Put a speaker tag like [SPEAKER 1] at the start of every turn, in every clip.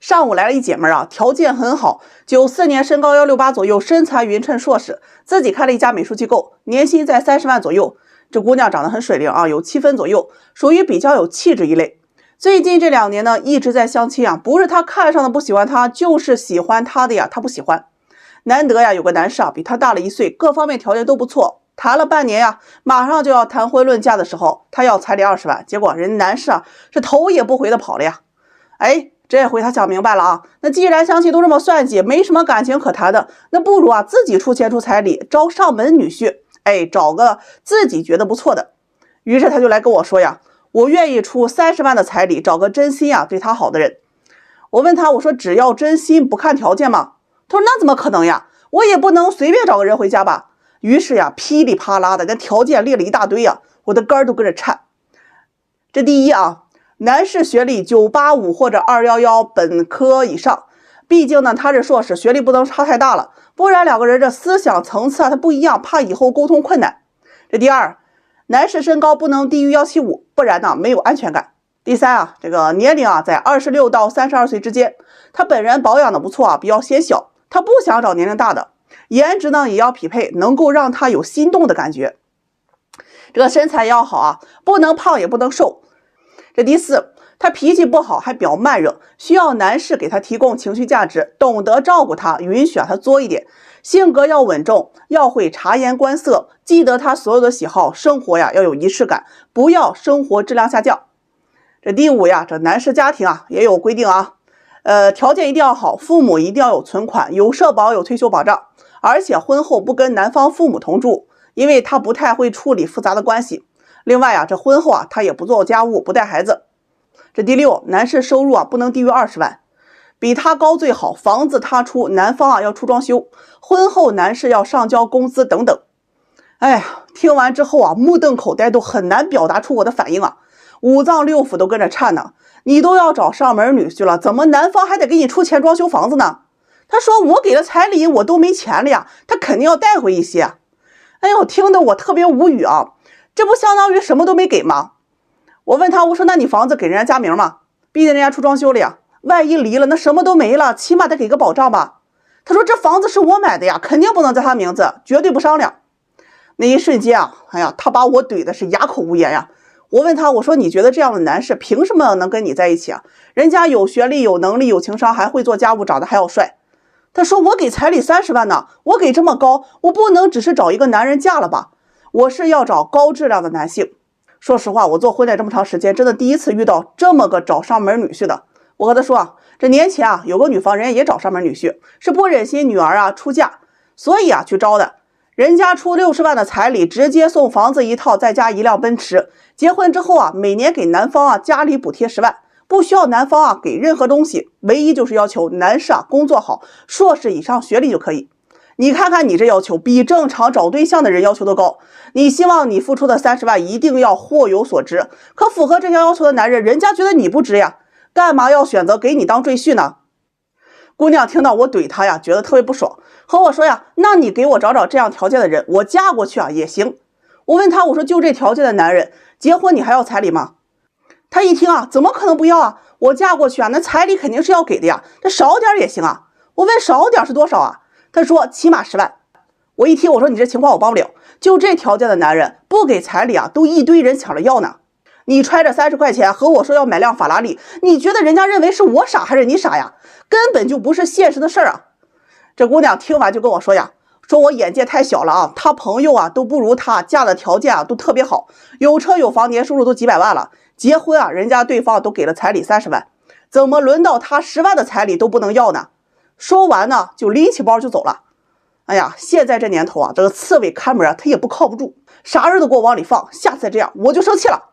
[SPEAKER 1] 上午来了一姐们啊，条件很好，94年，身高168左右，身材匀称，硕士，自己开了一家美术机构，年薪在30万左右。这姑娘长得很水灵啊，有7分左右，属于比较有气质一类。最近这2年呢，一直在相亲啊，不是他看上的不喜欢他，就是喜欢他的呀，他不喜欢。难得呀，有个男士啊，比他大了1岁，各方面条件都不错。谈了半年呀，马上就要谈婚论嫁的时候，他要彩礼20万，结果人男士啊是头也不回的跑了呀。哎，这回他想明白了啊，那既然相亲都这么算计，没什么感情可谈的，那不如啊自己出钱出彩礼，招上门女婿，哎，找个自己觉得不错的。于是他就来跟我说呀，我愿意出30万的彩礼，找个真心啊对他好的人。我问他，我说只要真心不看条件吗？他说那怎么可能呀，我也不能随便找个人回家吧。于是呀，噼里啪啦的跟条件列了一大堆呀，我的肝都跟着颤。这第一啊，男士学历985或者211本科以上，毕竟呢他是硕士，学历不能差太大了，不然2个人这思想层次啊他不一样，怕以后沟通困难。这第二，男士身高不能低于175，不然呢没有安全感。第三啊，这个年龄啊在26到32岁之间，他本人保养的不错啊，比较显小，他不想找年龄大的。颜值呢也要匹配，能够让他有心动的感觉。这个身材要好啊，不能胖也不能瘦。这第四，他脾气不好，还比较慢热，需要男士给他提供情绪价值，懂得照顾他，允许他作一点。性格要稳重，要会察言观色，记得他所有的喜好，生活呀要有仪式感，不要生活质量下降。这第五呀，这男士家庭啊也有规定啊，条件一定要好，父母一定要有存款，有社保，有退休保障。而且婚后不跟男方父母同住，因为他不太会处理复杂的关系。另外啊，这婚后啊，他也不做家务，不带孩子。这第六，男士收入啊不能低于20万，比他高最好，房子他出，男方啊要出装修，婚后男士要上交工资等等。哎呀，听完之后啊，目瞪口呆，都很难表达出我的反应啊，五脏六腑都跟着颤呢。你都要找上门女婿了，怎么男方还得给你出钱装修房子呢？他说我给了彩礼，我都没钱了呀，他肯定要带回一些。哎呦，听得我特别无语啊，这不相当于什么都没给吗？我问他，我说那你房子给人家加名吗？毕竟人家出装修了呀，万一离了那什么都没了，起码得给个保障吧。他说这房子是我买的呀，肯定不能在他名字，绝对不商量。那一瞬间啊，哎呀，他把我怼的是哑口无言呀。我问他，我说你觉得这样的男士凭什么能跟你在一起啊？人家有学历，有能力，有情商，还会做家务，长得还要帅。他说我给彩礼30万呢，我给这么高，我不能只是找一个男人嫁了吧，我是要找高质量的男性。说实话，我做婚恋这么长时间，真的第一次遇到这么个找上门女婿的。我和他说啊，这年前啊有个女方人家也找上门女婿，是不忍心女儿啊出嫁，所以啊去招的。人家出60万的彩礼，直接送房子1套，再加1辆奔驰。结婚之后啊，每年给男方啊家里补贴10万。不需要男方啊给任何东西，唯一就是要求男士啊工作好，硕士以上学历就可以。你看看你这要求，比正常找对象的人要求都高。你希望你付出的30万一定要货有所值，可符合这项要求的男人，人家觉得你不值呀，干嘛要选择给你当赘婿呢？姑娘听到我怼她呀，觉得特别不爽，和我说呀，那你给我找找这样条件的人，我嫁过去啊也行。我问她，我说就这条件的男人，结婚你还要彩礼吗？他一听啊，怎么可能不要啊？我嫁过去啊，那彩礼肯定是要给的呀，这少点也行啊。我问少点是多少啊？他说起码10万。我一听，我说你这情况我帮不了，就这条件的男人不给彩礼啊，都一堆人抢着要呢。你揣着30块钱和我说要买辆法拉利，你觉得人家认为是我傻还是你傻呀？根本就不是现实的事儿啊。这姑娘听完就跟我说呀，说我眼界太小了啊，她朋友啊都不如她，嫁的条件啊都特别好，有车有房，年收入都几百万了。结婚啊，人家对方都给了彩礼30万，怎么轮到他10万的彩礼都不能要呢？说完呢，就拎起包就走了。哎呀，现在这年头啊，这个刺猬看门啊，他也不靠不住，啥人都给我往里放，下次再这样我就生气了。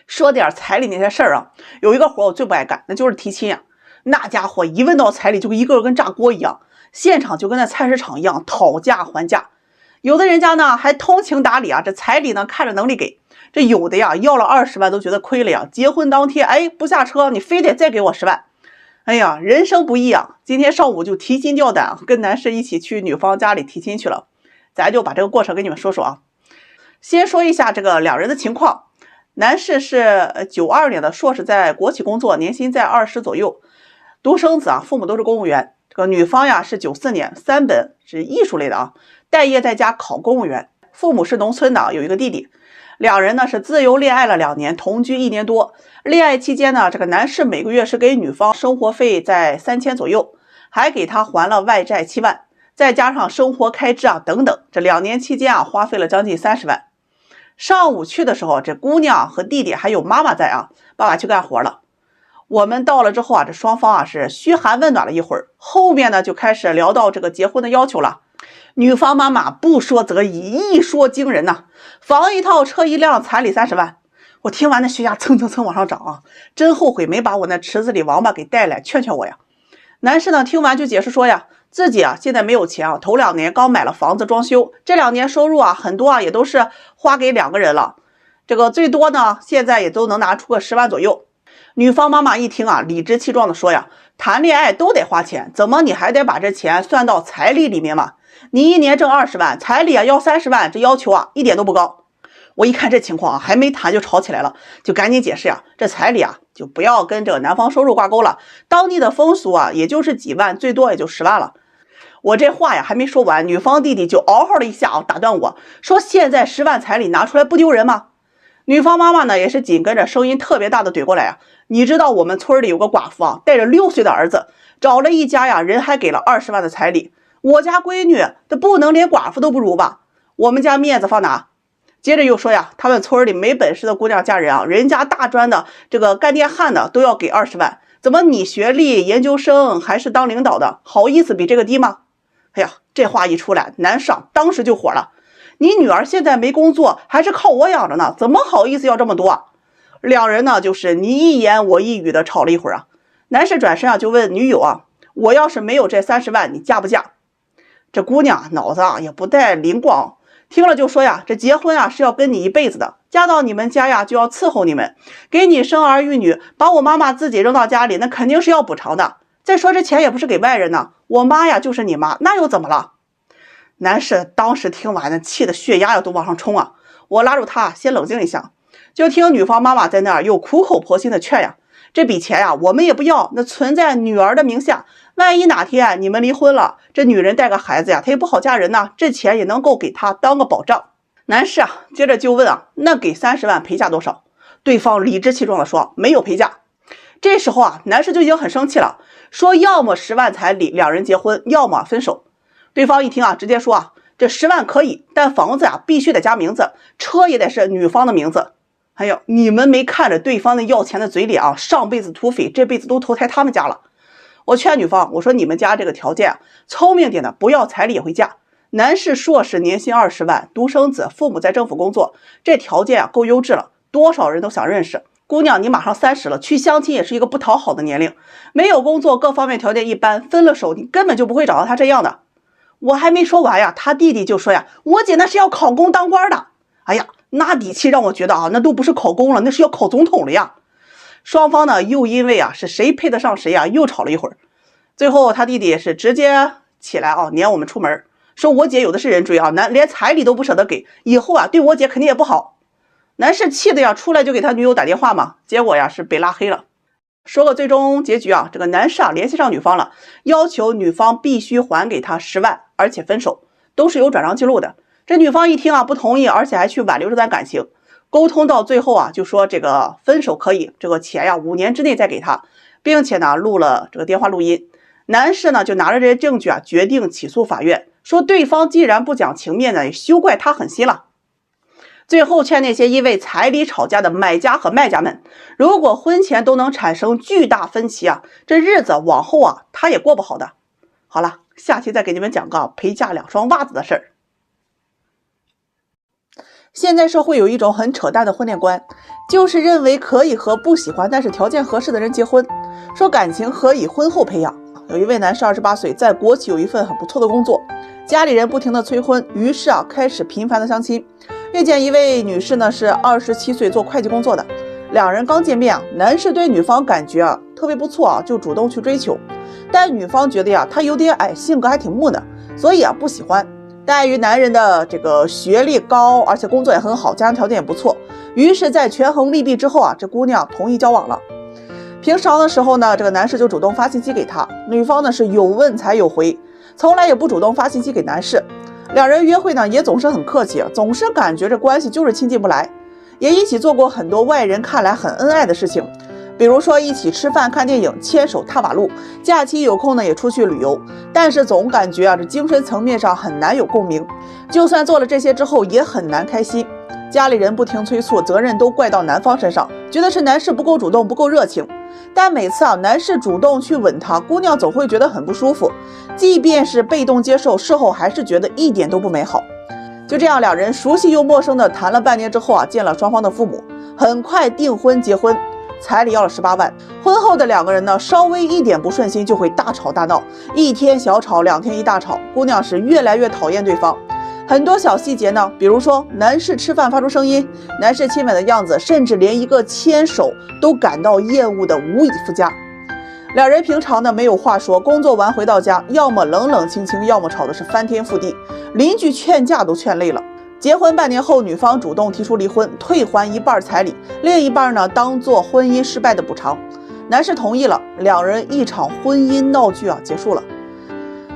[SPEAKER 1] 说点彩礼那些事儿啊，有一个活我最不爱干，那就是提亲啊。那家伙一问到彩礼，就一个个跟炸锅一样，现场就跟那菜市场一样，讨价还价。有的人家呢还通情达理啊，这彩礼呢看着能力给，这有的呀要了20万都觉得亏了呀，结婚当天哎不下车，你非得再给我10万。哎呀，人生不易啊，今天上午就提心吊胆，跟男士一起去女方家里提亲去了。咱就把这个过程给你们说说啊。先说一下这个两人的情况，男士是92年的硕士，在国企工作，年薪在20左右，独生子啊，父母都是公务员。这个女方呀是94年3本，是艺术类的啊，待业在家考公务员，父母是农村的，有一个弟弟。两人呢是自由恋爱了2年，同居1年多。恋爱期间呢，这个男士每个月是给女方生活费在3000左右，还给他还了外债7万，再加上生活开支啊等等，这2年期间啊花费了将近30万。上午去的时候，这姑娘和弟弟还有妈妈在啊，爸爸去干活了。我们到了之后啊，这双方啊是嘘寒问暖了一会儿，后面呢就开始聊到这个结婚的要求了。女方妈妈不说则已，一说惊人呐，房一套，车一辆，彩礼30万。我听完那血压蹭蹭蹭往上涨啊，真后悔没把我那池子里王八给带来劝劝我呀。男士呢听完就解释说呀，自己啊现在没有钱啊，头2年刚买了房子装修，这2年收入啊很多啊也都是花给2个人了，这个最多呢现在也都能拿出个10万左右。女方妈妈一听啊，理直气壮的说呀，谈恋爱都得花钱，怎么你还得把这钱算到彩礼里面嘛？你1年挣20万，彩礼啊要30万，这要求啊一点都不高。我一看这情况啊，还没谈就吵起来了，就赶紧解释呀，这彩礼啊就不要跟这个男方收入挂钩了，当地的风俗啊也就是几万，最多也就10万了。我这话呀还没说完，女方弟弟就嗷嗷了一下啊，打断我说，现在10万彩礼拿出来不丢人吗？女方妈妈呢也是紧跟着声音特别大的怼过来啊，你知道我们村里有个寡妇啊，带着6岁的儿子找了一家呀，人还给了20万的彩礼，我家闺女这不能连寡妇都不如吧？我们家面子放哪？接着又说呀，他们村里没本事的姑娘嫁人啊，人家大专的这个干电焊的都要给20万，怎么你学历研究生还是当领导的，好意思比这个低吗？哎呀，这话一出来，男上当时就火了，你女儿现在没工作，还是靠我养着呢，怎么好意思要这么多啊？两人呢就是你一言我一语的吵了一会儿啊。男士转身啊就问女友啊，我要是没有这30万，你嫁不嫁？这姑娘脑子啊也不带灵光，听了就说呀，这结婚啊是要跟你一辈子的，嫁到你们家呀就要伺候你们，给你生儿育女，把我妈妈自己扔到家里，那肯定是要补偿的。再说这钱也不是给外人呢，我妈呀就是你妈，那又怎么了？男士当时听完呢，气得血压都往上冲啊！我拉住他先冷静一下，就听女方妈妈在那儿又苦口婆心的劝呀，这笔钱呀我们也不要，那存在女儿的名下，万一哪天你们离婚了，这女人带个孩子呀，她也不好嫁人呐，这钱也能够给她当个保障。男士啊接着就问啊，那给30万赔价多少？对方理直气壮的说没有赔价。这时候啊男士就已经很生气了，说要么10万彩礼两人结婚，要么分手。对方一听啊直接说啊，这10万可以，但房子啊必须得加名字，车也得是女方的名字。还有你们没看着对方的要钱的嘴脸啊，上辈子土匪这辈子都投胎他们家了。我劝女方，我说你们家这个条件啊，聪明点的不要彩礼也会嫁。男士硕士年薪20万，独生子，父母在政府工作，这条件啊够优质了，多少人都想认识。姑娘你马上30了，去相亲也是一个不讨好的年龄，没有工作，各方面条件一般，分了手你根本就不会找到他这样的。我还没说完呀，他弟弟就说呀，我姐那是要考公当官的。哎呀，那底气让我觉得啊，那都不是考公了，那是要考总统了呀。双方呢又因为啊是谁配得上谁啊，又吵了一会儿。最后他弟弟是直接起来啊撵我们出门，说我姐有的是人追啊，连彩礼都不舍得给，以后啊对我姐肯定也不好。男士气的呀，出来就给他女友打电话嘛，结果呀是被拉黑了。说个最终结局啊，这个男士啊联系上女方了，要求女方必须还给他10万，而且分手，都是有转账记录的。这女方一听啊不同意，而且还去挽留这段感情。沟通到最后啊，就说这个分手可以，这个钱呀5年之内再给他，并且呢录了这个电话录音。男士呢就拿着这些证据啊，决定起诉法院，说对方既然不讲情面呢，也休怪他狠心了。最后劝那些因为彩礼吵架的买家和卖家们，如果婚前都能产生巨大分歧啊，这日子往后啊他也过不好的。好了，下期再给你们讲个陪嫁2双袜子的事儿。现在社会有一种很扯淡的婚恋观，就是认为可以和不喜欢但是条件合适的人结婚，说感情可以婚后培养。有一位男士28岁，在国企有一份很不错的工作，家里人不停的催婚，于是啊开始频繁的相亲。遇见一位女士呢，是27岁做会计工作的，两人刚见面啊，男士对女方感觉啊特别不错啊，就主动去追求，但女方觉得呀他有点矮，性格还挺木的，所以啊不喜欢。但碍于男人的这个学历高，而且工作也很好，家庭条件也不错，于是在权衡利弊之后这姑娘同意交往了。平常的时候呢，这个男士就主动发信息给她，女方呢是有问才有回，从来也不主动发信息给男士。两人约会呢也总是很客气，总是感觉这关系就是亲近不来，也一起做过很多外人看来很恩爱的事情，比如说一起吃饭看电影，牵手踏马路，假期有空呢也出去旅游，但是总感觉这精神层面上很难有共鸣，就算做了这些之后也很难开心。家里人不停催促，责任都怪到男方身上，觉得是男士不够主动不够热情。但每次男士主动去吻她，姑娘总会觉得很不舒服，即便是被动接受，事后还是觉得一点都不美好。就这样，两人熟悉又陌生的谈了半年之后见了双方的父母，很快订婚结婚，彩礼要了18万。婚后的两个人呢，稍微一点不顺心就会大吵大闹，一天小吵2天一大吵，姑娘是越来越讨厌对方。很多小细节呢，比如说男士吃饭发出声音，男士亲吻的样子，甚至连一个牵手都感到厌恶的无以复加。两人平常呢没有话说，工作完回到家，要么冷冷清清，要么吵的是翻天覆地，邻居劝架都劝累了。结婚半年后，女方主动提出离婚，退还一半彩礼，另一半呢当做婚姻失败的补偿。男士同意了，两人一场婚姻闹剧结束了。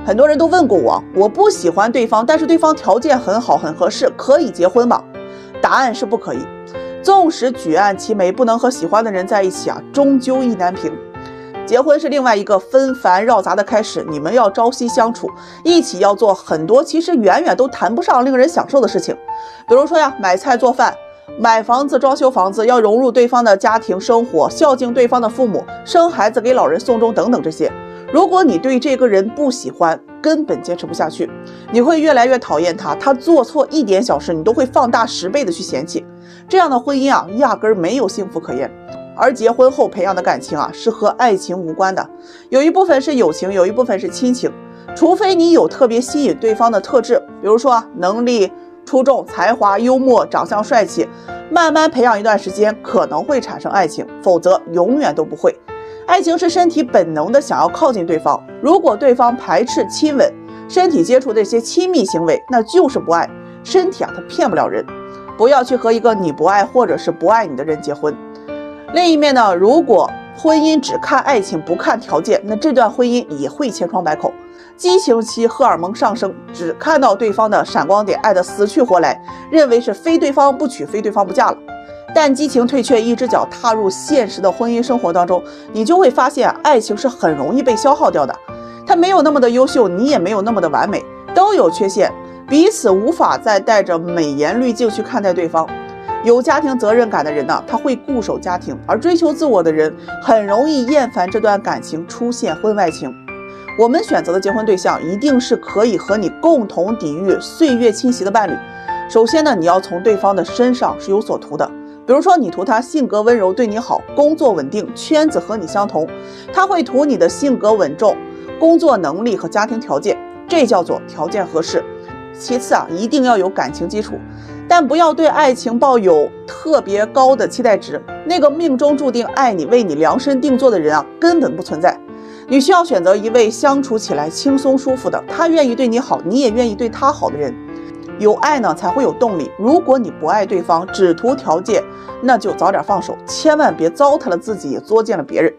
[SPEAKER 1] 很多人都问过我不喜欢对方，但是对方条件很好很合适，可以结婚吗？答案是不可以。纵使举案齐眉，不能和喜欢的人在一起终究意难平。结婚是另外一个纷繁绕杂的开始，你们要朝夕相处，一起要做很多其实远远都谈不上令人享受的事情，比如说买菜做饭，买房子装修房子，要融入对方的家庭生活，孝敬对方的父母，生孩子给老人送终等等这些。如果你对这个人不喜欢，根本坚持不下去，你会越来越讨厌他，他做错一点小事你都会放大10倍的去嫌弃，这样的婚姻压根儿没有幸福可言。而结婚后培养的感情是和爱情无关的，有一部分是友情，有一部分是亲情，除非你有特别吸引对方的特质，比如说能力出众、才华、幽默、长相帅气，慢慢培养一段时间可能会产生爱情，否则永远都不会。爱情是身体本能的想要靠近对方，如果对方排斥亲吻、身体接触这些亲密行为，那就是不爱。身体它骗不了人，不要去和一个你不爱或者是不爱你的人结婚。另一面呢，如果婚姻只看爱情不看条件，那这段婚姻也会千疮百孔。激情期荷尔蒙上升，只看到对方的闪光点，爱得死去活来，认为是非对方不娶非对方不嫁了。但激情退却，一只脚踏入现实的婚姻生活当中，你就会发现爱情是很容易被消耗掉的。它没有那么的优秀，你也没有那么的完美，都有缺陷，彼此无法再带着美颜滤镜去看待对方。有家庭责任感的人他会固守家庭，而追求自我的人很容易厌烦这段感情，出现婚外情。我们选择的结婚对象一定是可以和你共同抵御岁月侵袭的伴侣。首先呢，你要从对方的身上是有所图的，比如说你图他性格温柔对你好，工作稳定，圈子和你相同，他会图你的性格稳重，工作能力和家庭条件，这叫做条件合适。其次一定要有感情基础，但不要对爱情抱有特别高的期待值，那个命中注定爱你为你量身定做的人根本不存在。你需要选择一位相处起来轻松舒服的，他愿意对你好，你也愿意对他好的人。有爱才会有动力。如果你不爱对方，只图条件，那就早点放手，千万别糟蹋了自己，也作践了别人。